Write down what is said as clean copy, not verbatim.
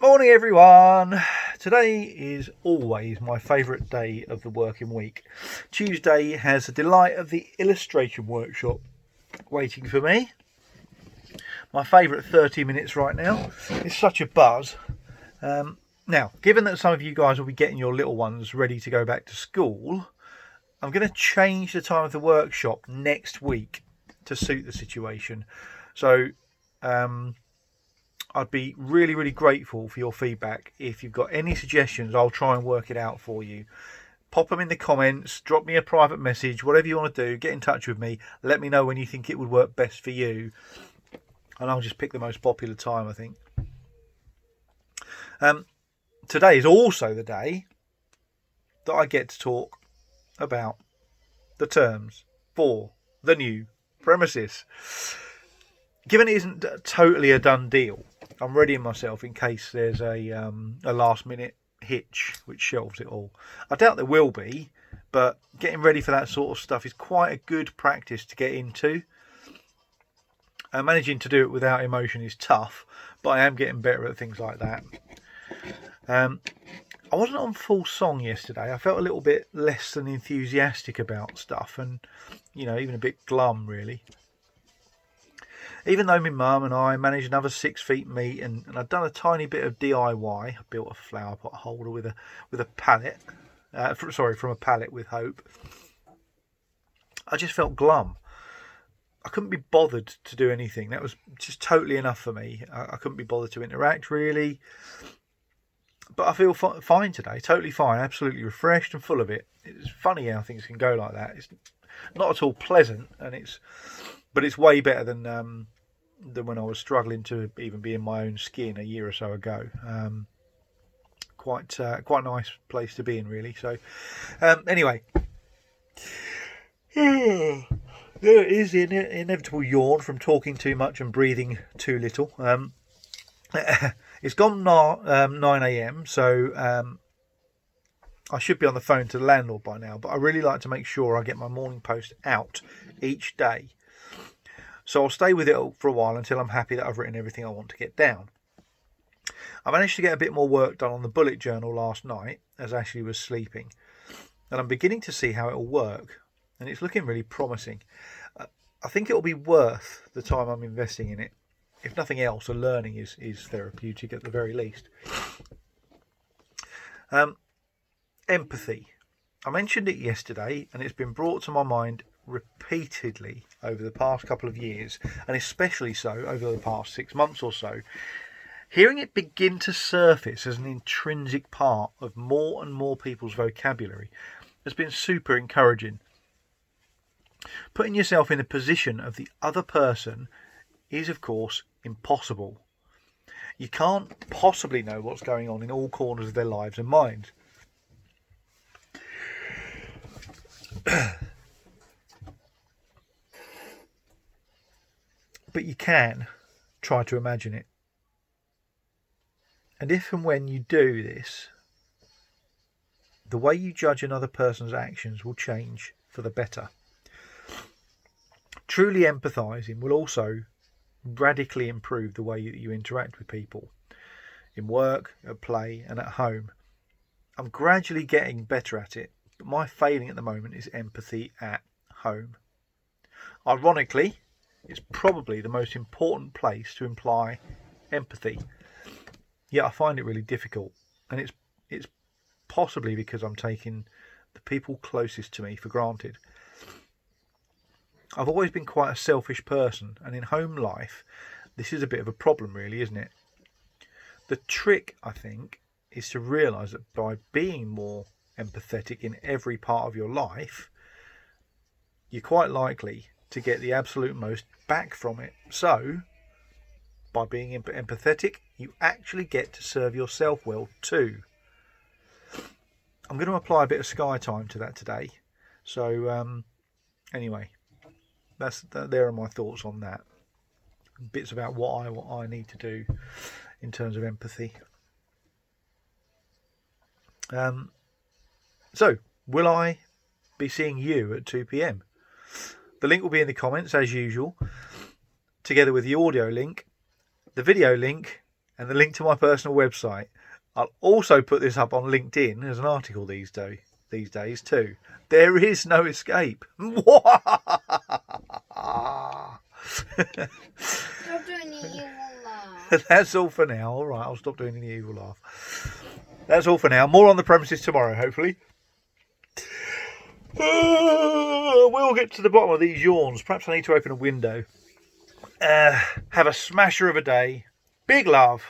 Morning everyone. Today is always my favourite day of the working week. Tuesday has the delight of the illustration workshop waiting for me. My favourite 30 minutes right now. It's such a buzz. Now, given that some of you guys will be getting your little ones ready to go back to school, I'm going to change the time of the workshop next week to suit the situation. So I'd be really, really grateful for your feedback. If you've got any suggestions, I'll try and work it out for you. Pop them in the comments, drop me a private message, whatever you want to do, get in touch with me. Let me know when you think it would work best for you. And I'll just pick the most popular time, I think. Today is also the day that I get to talk about the terms for the new premises. Given it isn't totally a done deal, I'm readying myself in case there's a last minute hitch which shelves it all. I doubt there will be, but getting ready for that sort of stuff is quite a good practice to get into. Managing to do it without emotion is tough, but I am getting better at things like that. I wasn't on full song yesterday. I felt a little bit less than enthusiastic about stuff, and even a bit glum really. Even though my mum and I managed another 6 feet meat, and I'd done a tiny bit of DIY. I built a flower pot holder with a pallet. From a pallet with hope. I just felt glum. I couldn't be bothered to do anything. That was just totally enough for me. I couldn't be bothered to interact really. But I feel fine today, totally fine, absolutely refreshed and full of it. It's funny how things can go like that. It's not at all pleasant, but it's way better than when I was struggling to even be in my own skin a year or so ago. Quite a nice place to be in, really. So, anyway, there is the inevitable yawn from talking too much and breathing too little. It's gone 9 a.m, so I should be on the phone to the landlord by now, but I really like to make sure I get my morning post out each day. So I'll stay with it for a while until I'm happy that I've written everything I want to get down. I managed to get a bit more work done on the bullet journal last night as Ashley was sleeping, and I'm beginning to see how it'll work, and it's looking really promising. I think it'll be worth the time I'm investing in it. If nothing else, the learning is therapeutic at the very least. Empathy. I mentioned it yesterday, and it's been brought to my mind repeatedly over the past couple of years, and especially so over the past 6 months or so. Hearing it begin to surface as an intrinsic part of more and more people's vocabulary has been super encouraging. Putting yourself in the position of the other person is, of course, impossible. You can't possibly know what's going on in all corners of their lives and minds. But you can try to imagine it. And if and when you do this, the way you judge another person's actions will change for the better. Truly empathising will also radically improve the way that you interact with people in work, at play and at home. I'm gradually getting better at it, but my failing at the moment is empathy at home. Ironically, it's probably the most important place to imply empathy. Yet I find it really difficult, and it's possibly because I'm taking the people closest to me for granted. I've always been quite a selfish person, and in home life, this is a bit of a problem really, isn't it? The trick, I think, is to realise that by being more empathetic in every part of your life, you're quite likely to get the absolute most back from it. So, by being empathetic, you actually get to serve yourself well too. I'm going to apply a bit of sky time to that today. So, anyway, there are my thoughts on that. Bits about what I need to do in terms of empathy. So, will I be seeing you at 2 p.m. The link will be in the comments as usual, together with the audio link, the video link, and the link to my personal website. I'll also put this up on LinkedIn as an article these days too. There is no escape. Stop doing the evil laugh. That's all for now. All right, I'll stop doing the evil laugh. That's all for now. More on the premises tomorrow, hopefully. We'll get to the bottom of these yawns. Perhaps I need to open a window. Have a smasher of a day. Big love.